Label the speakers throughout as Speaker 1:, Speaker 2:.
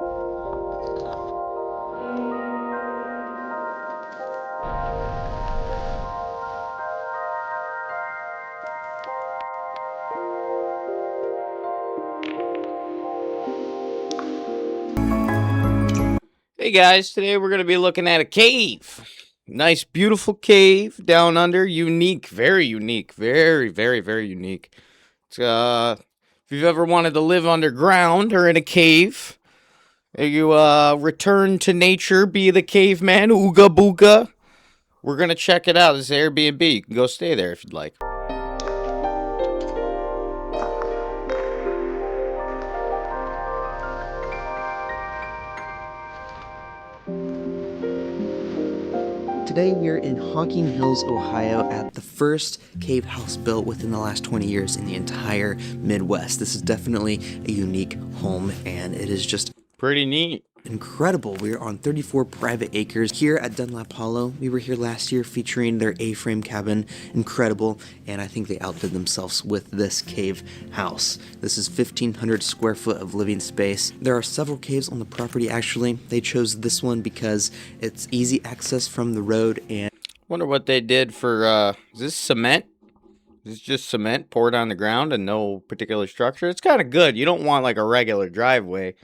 Speaker 1: Hey guys, today we're going to be looking at a cave. Nice, beautiful cave down under. Unique, very unique. Very, very, very unique. It's, if you've ever wanted to live underground or in a cave, you return to nature, be the caveman, ooga booga. We're going to check it out. This is Airbnb. You can go stay there if you'd like.
Speaker 2: Today we're in Honking Hills, Ohio at the first cave house built within the last 20 years in the entire Midwest. This is definitely a unique home and it is just
Speaker 1: Pretty neat.
Speaker 2: incredible. We're on 34 private acres here at Dunlap Hollow. We were here last year featuring their A-frame cabin. Incredible, and I think they outdid themselves with this cave house. This is 1,500 square foot of living space. There are several caves on the property actually. They chose this one because it's easy access from the road and
Speaker 1: Wonder what they did for, is this cement? Is this just cement poured on the ground and no particular structure? It's kind of good. You don't want like a regular driveway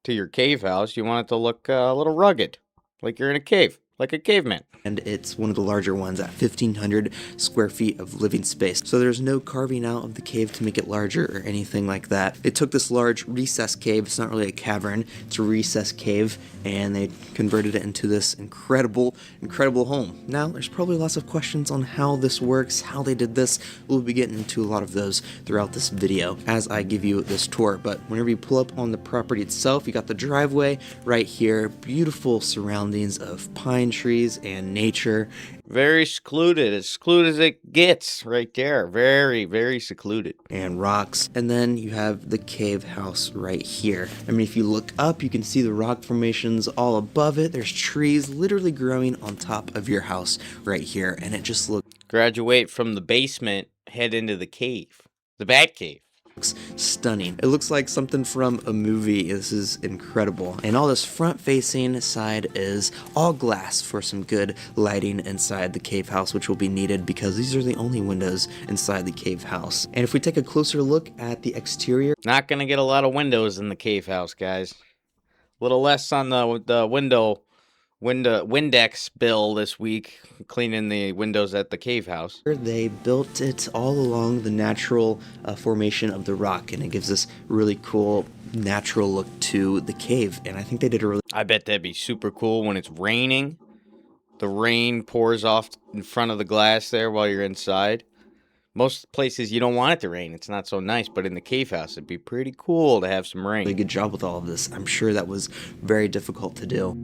Speaker 1: to your cave house. You want it to look a little rugged, like you're in a cave, like a caveman.
Speaker 2: and it's one of the larger ones at 1,500 square feet of living space. So there's no carving out of the cave to make it larger or anything like that. They took this large recess cave, it's not really a cavern, it's a recess cave, and they converted it into this incredible home. Now, there's probably lots of questions on how this works, how they did this. We'll be getting into a lot of those throughout this video as I give you this tour. But whenever you pull up on the property itself, you got the driveway right here, beautiful surroundings of pine trees and nature.
Speaker 1: Very secluded, as secluded as it gets right there. Very, very secluded.
Speaker 2: And rocks. And then you have the cave house right here. I mean, if you look up, you can see the rock formations all above it. There's trees literally growing on top of your house right here. And it just looks
Speaker 1: Graduate from the basement, head into the cave. The Bat Cave.
Speaker 2: stunning. It looks like something from a movie. This is incredible. And all this front-facing side is all glass for some good lighting inside the cave house, which will be needed because these are the only windows inside the cave house. And if we take a closer look at the exterior,
Speaker 1: Not gonna get a lot of windows in the cave house, guys. A little less on the Windex bill this week, cleaning the windows at the cave house.
Speaker 2: they built it all along the natural formation of the rock, and it gives this really cool natural look to the cave. And I think they did a really
Speaker 1: I bet that'd be super cool when it's raining. The rain pours off in front of the glass there while you're inside. Most places you don't want it to rain. It's not so nice, but in the cave house, it'd be pretty cool to have some rain.
Speaker 2: good job with all of this. I'm sure that was very difficult to do.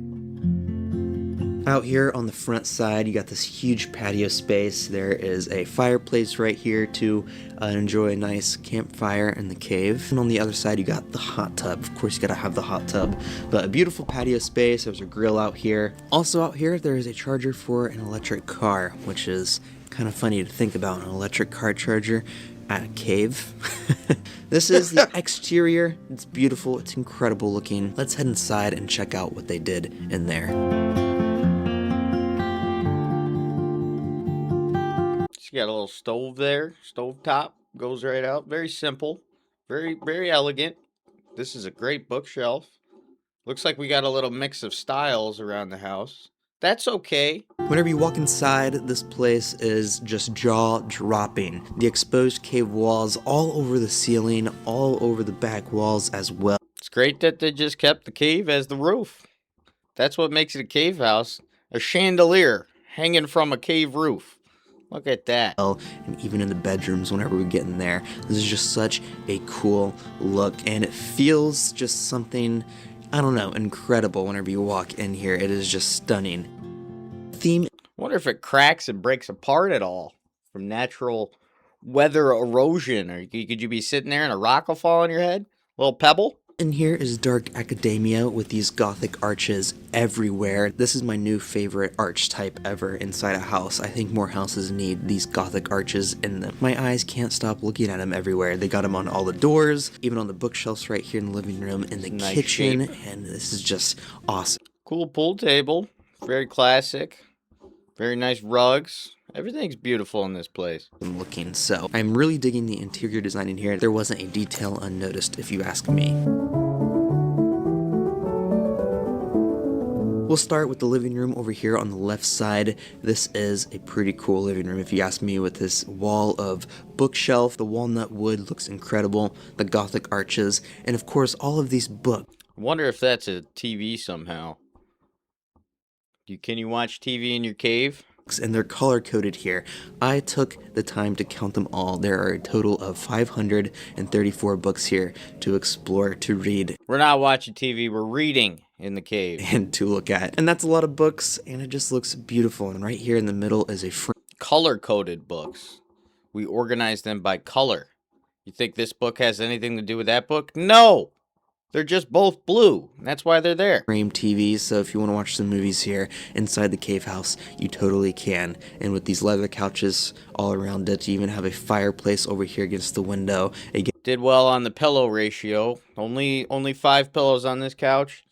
Speaker 2: Out here on the front side, you got this huge patio space. There is a fireplace right here to enjoy a nice campfire in the cave. And on the other side, you got the hot tub. Of course, you gotta have the hot tub. But a beautiful patio space. There's a grill out here. Also out here, there is a charger for an electric car, which is kind of funny to think about, an electric car charger at a cave. This is the exterior. It's beautiful. It's incredible looking. Let's head inside and check out what they did in there.
Speaker 1: She got a little stove there, stove top, goes right out. Very simple, very, very elegant. This is a great bookshelf. Looks like we got a little mix of styles around the house. That's okay.
Speaker 2: Whenever you walk inside, this place is just jaw-dropping. The exposed cave walls all over the ceiling, all over the back walls as well.
Speaker 1: It's great that they just kept the cave as the roof. That's what makes it a cave house. A chandelier hanging from a cave roof. Look at that.
Speaker 2: And even in the bedrooms, whenever we get in there, this is just such a cool look. And it feels just something, I don't know, incredible whenever you walk in here. It is just stunning. Theme.
Speaker 1: Wonder if it cracks and breaks apart at all from natural weather erosion. Or could you be sitting there and a rock will fall on your head? A little pebble?
Speaker 2: In here is dark academia with these gothic arches everywhere. This is my new favorite arch type ever inside a house. I think more houses need these gothic arches in them. My eyes can't stop looking at them everywhere. They got them on all the doors, even on the bookshelves right here in the living room, in the
Speaker 1: Nice
Speaker 2: kitchen,
Speaker 1: shape.
Speaker 2: and this is just awesome.
Speaker 1: Cool pool table. Very classic. Very nice rugs. Everything's beautiful in this place.
Speaker 2: Looking, so I'm really digging the interior design in here. There wasn't a detail unnoticed, if you ask me. We'll start with the living room over here on the left side. This is a pretty cool living room, if you ask me, with this wall of bookshelf. The walnut wood looks incredible, the gothic arches, and of course all of these books.
Speaker 1: I wonder if that's a TV somehow. Can you watch TV in your cave?
Speaker 2: And they're color coded here. I took the time to count them all. There are a total of 534 books here to explore, to read.
Speaker 1: We're not watching TV, we're reading in the cave.
Speaker 2: And to look at. And that's a lot of books, and it just looks beautiful. And right here in the middle is a
Speaker 1: Color-coded books. We organize them by color. You think this book has anything to do with that book? No! They're just both blue. That's why they're there.
Speaker 2: frame TV, so if you want to watch some movies here inside the cave house, you totally can. And with these leather couches all around it, you even have a fireplace over here against the window.
Speaker 1: Did well on the pillow ratio. Only 5 pillows on this couch.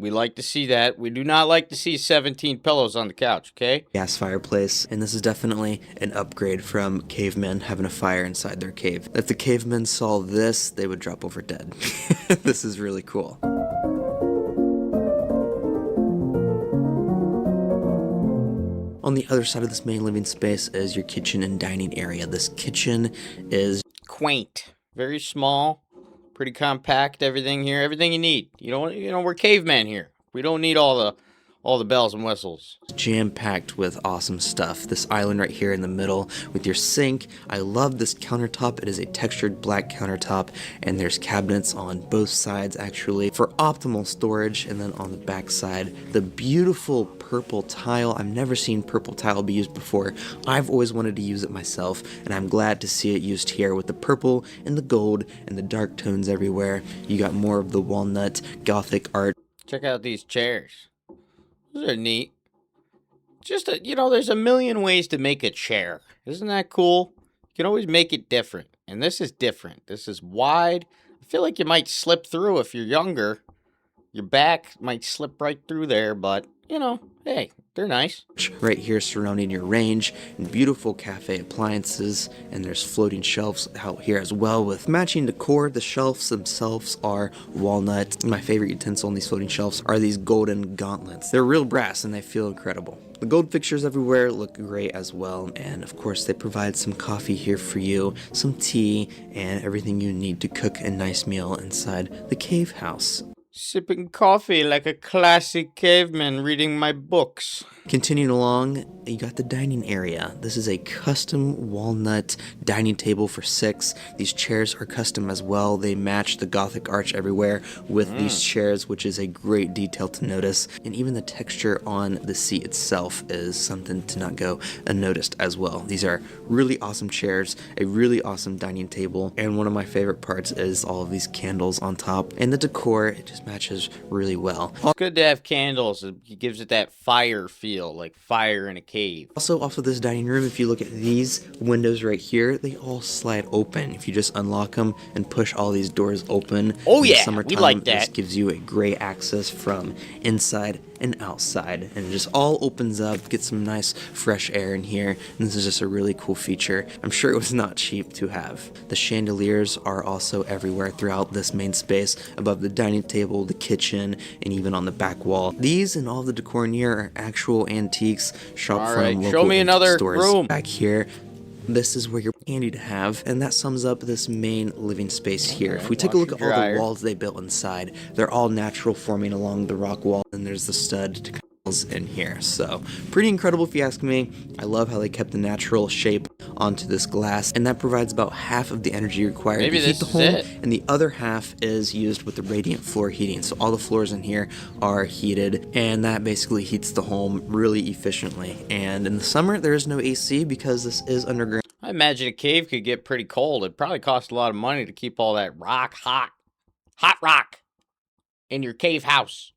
Speaker 1: We like to see that. We do not like to see 17 pillows on the couch, okay?
Speaker 2: Gas fireplace, and this is definitely an upgrade from cavemen having a fire inside their cave. If the cavemen saw this, they would drop over dead. This is really cool. On the other side of this main living space is your kitchen and dining area. This kitchen is
Speaker 1: quaint, very small, pretty compact. Everything here, everything you need. We're cavemen here. We don't need all the bells and whistles.
Speaker 2: Jam-packed with awesome stuff. This island right here in the middle with your sink. I love this countertop. It is a textured black countertop, and there's cabinets on both sides actually for optimal storage. And then on the back side, the beautiful purple tile. I've never seen purple tile be used before. I've always wanted to use it myself, and I'm glad to see it used here with the purple and the gold and the dark tones everywhere. You got more of the walnut gothic art.
Speaker 1: Check out these chairs. Those are neat. There's a million ways to make a chair. Isn't that cool? You can always make it different. And this is different. This is wide. I feel like you might slip through if you're younger. Your back might slip right through there, but, hey, they're nice.
Speaker 2: Right here surrounding your range, and beautiful cafe appliances, and there's floating shelves out here as well with matching decor. The shelves themselves are walnut. My favorite utensil on these floating shelves are these golden gauntlets. They're real brass and they feel incredible. The gold fixtures everywhere look great as well, and of course they provide some coffee here for you, some tea, and everything you need to cook a nice meal inside the cave house.
Speaker 1: Sipping coffee like a classic caveman reading my books.
Speaker 2: Continuing along, you got the dining area. This is a custom walnut dining table for 6. These chairs are custom as well. They match the gothic arch everywhere with these chairs, which is a great detail to notice. And even the texture on the seat itself is something to not go unnoticed as well. These are really awesome chairs, a really awesome dining table, and one of my favorite parts is all of these candles on top. And the decor, it just matches really well.
Speaker 1: It's good to have candles. It gives it that fire feel, like fire in a cave.
Speaker 2: Also, off of this dining room, if you look at these windows right here, they all slide open. If you just unlock them and push all these doors open.
Speaker 1: Oh
Speaker 2: in the
Speaker 1: yeah,
Speaker 2: summertime,
Speaker 1: we like that.
Speaker 2: This gives you a great access from inside and outside, and it just all opens up, get some nice fresh air in here, and this is just a really cool feature. I'm sure it was not cheap to have. The chandeliers are also everywhere throughout this main space, above the dining table, the kitchen, and even on the back wall. These and all the decor in here are actual antiques, shop
Speaker 1: All
Speaker 2: from
Speaker 1: right,
Speaker 2: local
Speaker 1: show me
Speaker 2: antique
Speaker 1: another
Speaker 2: stores.
Speaker 1: room.
Speaker 2: Back here, this is where you're handy to have, and that sums up this main living space here. If we take a look at all the walls they built inside, they're all natural forming along the rock wall, and there's the stud to in here. So pretty incredible if you ask me. I love how they kept the natural shape onto this glass, and that provides about half of the energy required to heat the home, and the other half is used with the radiant floor heating. So all the floors in here are heated, and that basically heats the home really efficiently. And in the summer there is no AC because this is underground.
Speaker 1: I imagine a cave could get pretty cold. It'd probably cost a lot of money to keep all that rock hot. hot rock in your cave house.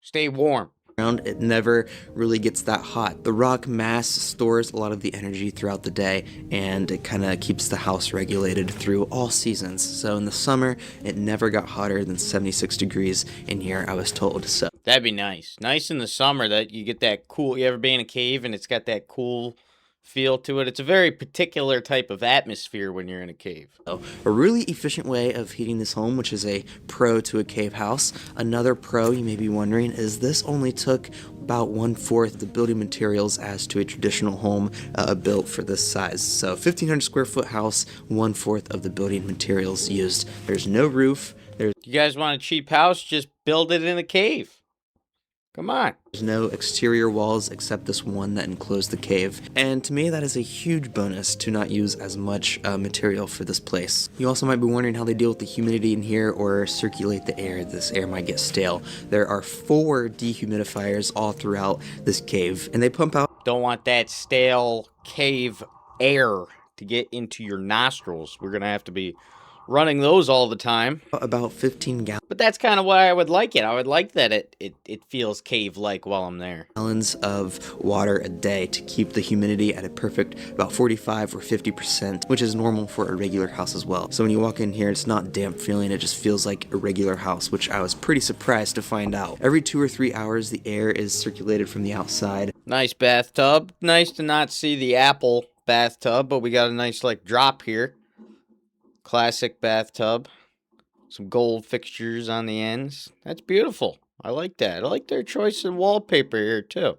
Speaker 1: Stay warm.
Speaker 2: It never really gets that hot. The rock mass stores a lot of the energy throughout the day, and it kind of keeps the house regulated through all seasons. So in the summer, it never got hotter than 76 degrees in here, I was told. So
Speaker 1: That'd be nice. Nice in the summer that you get that cool. You ever be in a cave and it's got that cool feel to it? It's a very particular type of atmosphere when you're in a cave.
Speaker 2: a really efficient way of heating this home, which is a pro to a cave house. Another pro, you may be wondering, is this only took about 1/4 the building materials as to a traditional home built for this size. So 1,500 square foot house, 1/4 of the building materials used. There's no roof.
Speaker 1: You guys want a cheap house? Just build it in a cave. Come on.
Speaker 2: There's no exterior walls except this one that enclosed the cave, and to me that is a huge bonus to not use as much material for this place. You also might be wondering how they deal with the humidity in here or circulate the air. This air might get stale. There are 4 dehumidifiers all throughout this cave, and they pump out.
Speaker 1: Don't want that stale cave air to get into your nostrils. We're going to have to be running those all the time.
Speaker 2: About 15
Speaker 1: But that's kind of why I would like it. I would like that it feels cave-like while I'm there.
Speaker 2: gallons of water a day to keep the humidity at a perfect about 45 or 50%, which is normal for a regular house as well. So when you walk in here, it's not damp feeling, it just feels like a regular house, which I was pretty surprised to find out. Every 2 or 3 hours, the air is circulated from the outside.
Speaker 1: Nice bathtub. Nice to not see the apple bathtub, but we got a nice like drop here. Classic bathtub. Some gold fixtures on the ends. That's beautiful. I like that. I like their choice of wallpaper here too.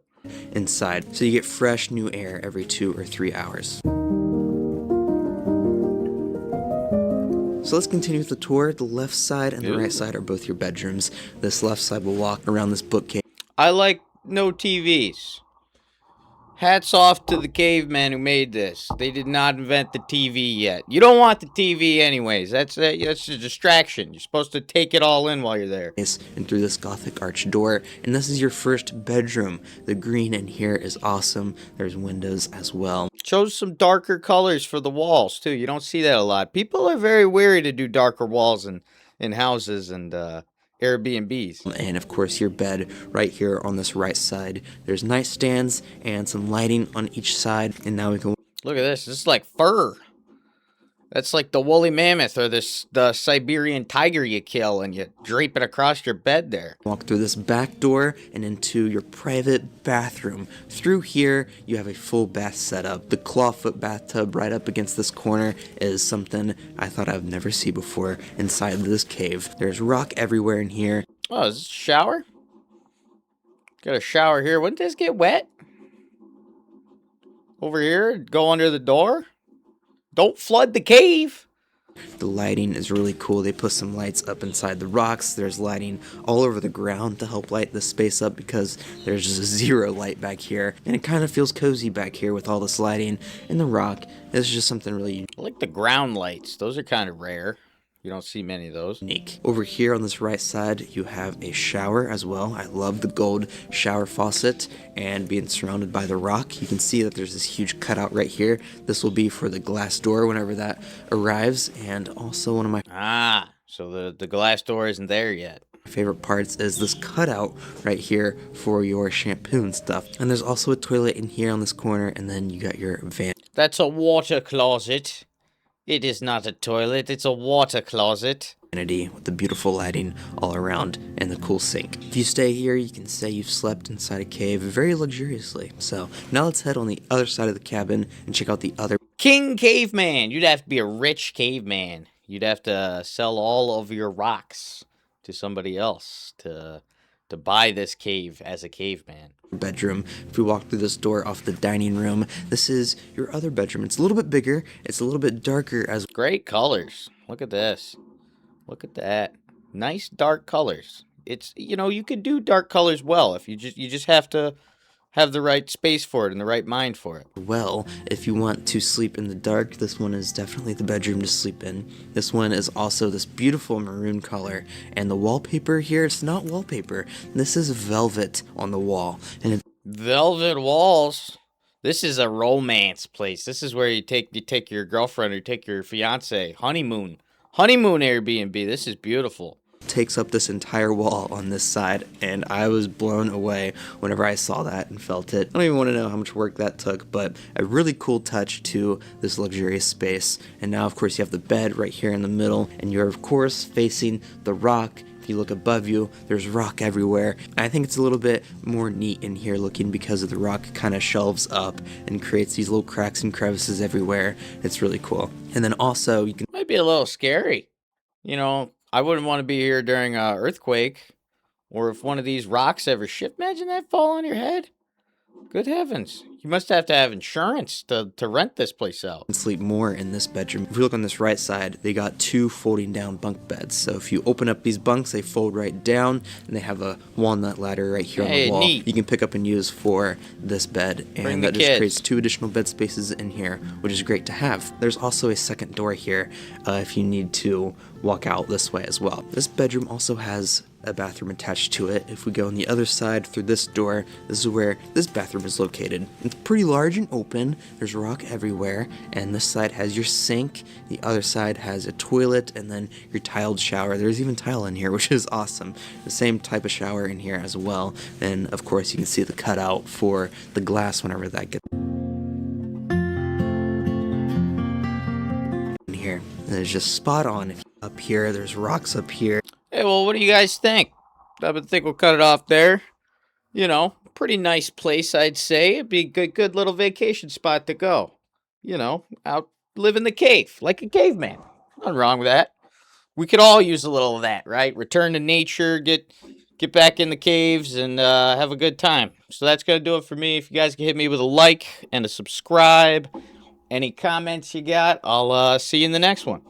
Speaker 2: Inside, so you get fresh new air every 2 or 3 hours. So let's continue with the tour. The left side and the right side are both your bedrooms. This left side will walk around this bookcase.
Speaker 1: I like no TVs. Hats off to the caveman who made this. They did not invent the TV yet. You don't want the TV anyways. That's a distraction. You're supposed to take it all in while you're there.
Speaker 2: And through this Gothic arch door, and this is your first bedroom. The green in here is awesome. There's windows as well.
Speaker 1: Chose some darker colors for the walls too. You don't see that a lot. People are very wary to do darker walls in houses and Airbnbs.
Speaker 2: And of course your bed right here on this right side. There's nightstands and some lighting on each side. And now we can
Speaker 1: look at this. This is like fur. That's like the woolly mammoth or the Siberian tiger you kill and you drape it across your bed there.
Speaker 2: walk through this back door and into your private bathroom. Through here, you have a full bath setup. The clawfoot bathtub right up against this corner is something I thought I'd never see before inside this cave. There's rock everywhere in here.
Speaker 1: Oh, is this a shower? Got a shower here. Wouldn't this get wet? Over here, go under the door. Don't flood the cave.
Speaker 2: The lighting is really cool. They put some lights up inside the rocks. There's lighting all over the ground to help light the space up because there's just zero light back here. And it kind of feels cozy back here with all this lighting in the rock. It's just something really
Speaker 1: I like the ground lights. Those are kind of rare. You don't see many of those.
Speaker 2: unique. Over here on this right side, you have a shower as well. I love the gold shower faucet and being surrounded by the rock. You can see that there's this huge cutout right here. This will be for the glass door whenever that arrives. And also one of my
Speaker 1: So the glass door isn't there yet.
Speaker 2: favorite parts is this cutout right here for your shampoo and stuff. And there's also a toilet in here on this corner, and then you got your van.
Speaker 1: That's a water closet. It is not a toilet, it's a water closet.
Speaker 2: With the beautiful lighting all around and the cool sink. If you stay here, you can say you've slept inside a cave very luxuriously. So now let's head on the other side of the cabin and check out the other.
Speaker 1: King caveman. You'd have to be a rich caveman. You'd have to sell all of your rocks to somebody else to buy this cave as a caveman.
Speaker 2: Bedroom. If we walk through this door off the dining room, this is your other bedroom. It's a little bit bigger. It's a little bit darker as
Speaker 1: Great colors. Look at this. Look at that. Nice dark colors. It's, you could do dark colors well if you just have to have the right space for it and the right mind for it.
Speaker 2: well. If you want to sleep in the dark, this one is definitely the bedroom to sleep in. This one is also this beautiful maroon color, and the wallpaper here, it's not wallpaper. This is velvet on the wall, and it's
Speaker 1: Velvet walls. This is a romance place. This is where you take your girlfriend or take your fiance honeymoon Honeymoon Airbnb. This is beautiful.
Speaker 2: Takes up this entire wall on this side, and I was blown away whenever I saw that and felt it. I don't even want to know how much work that took, but a really cool touch to this luxurious space. And now, of course, you have the bed right here in the middle, and you're, of course, facing the rock. If you look above you, there's rock everywhere. I think it's a little bit more neat in here looking because of the rock kind of shelves up and creates these little cracks and crevices everywhere. It's really cool. And then also, you can
Speaker 1: Might be a little scary. You know, I wouldn't want to be here during an earthquake, or if one of these rocks ever shift. Imagine that fall on your head. Good heavens. You must have to have insurance to rent this place out.
Speaker 2: sleep more in this bedroom. If you look on this right side, they got 2 folding down bunk beds. So if you open up these bunks, they fold right down, and they have a walnut ladder right here on
Speaker 1: Hey,
Speaker 2: the wall.
Speaker 1: neat.
Speaker 2: You can pick up and use for this bed,
Speaker 1: Bring
Speaker 2: and
Speaker 1: the
Speaker 2: that just
Speaker 1: kids.
Speaker 2: creates 2 additional bed spaces in here, which is great to have. There's also a second door here if you need to walk out this way as well. This bedroom also has a bathroom attached to it. If we go on the other side through this door, this is where this bathroom is located. It's pretty large and open. There's rock everywhere, and this side has your sink. The other side has a toilet, and then your tiled shower. There's even tile in here, which is awesome. The same type of shower in here as well. And of course, you can see the cutout for the glass whenever that gets in here. And it's just spot on. Up here, there's rocks up here.
Speaker 1: Hey, well, what do you guys think? I would think we'll cut it off there. You know, pretty nice place, I'd say. It'd be a good little vacation spot to go. You know, out live in the cave, like a caveman. Nothing wrong with that. We could all use a little of that, right? Return to nature, get back in the caves, and have a good time. So that's gonna do it for me. If you guys can hit me with a like and a subscribe, any comments you got, I'll see you in the next one.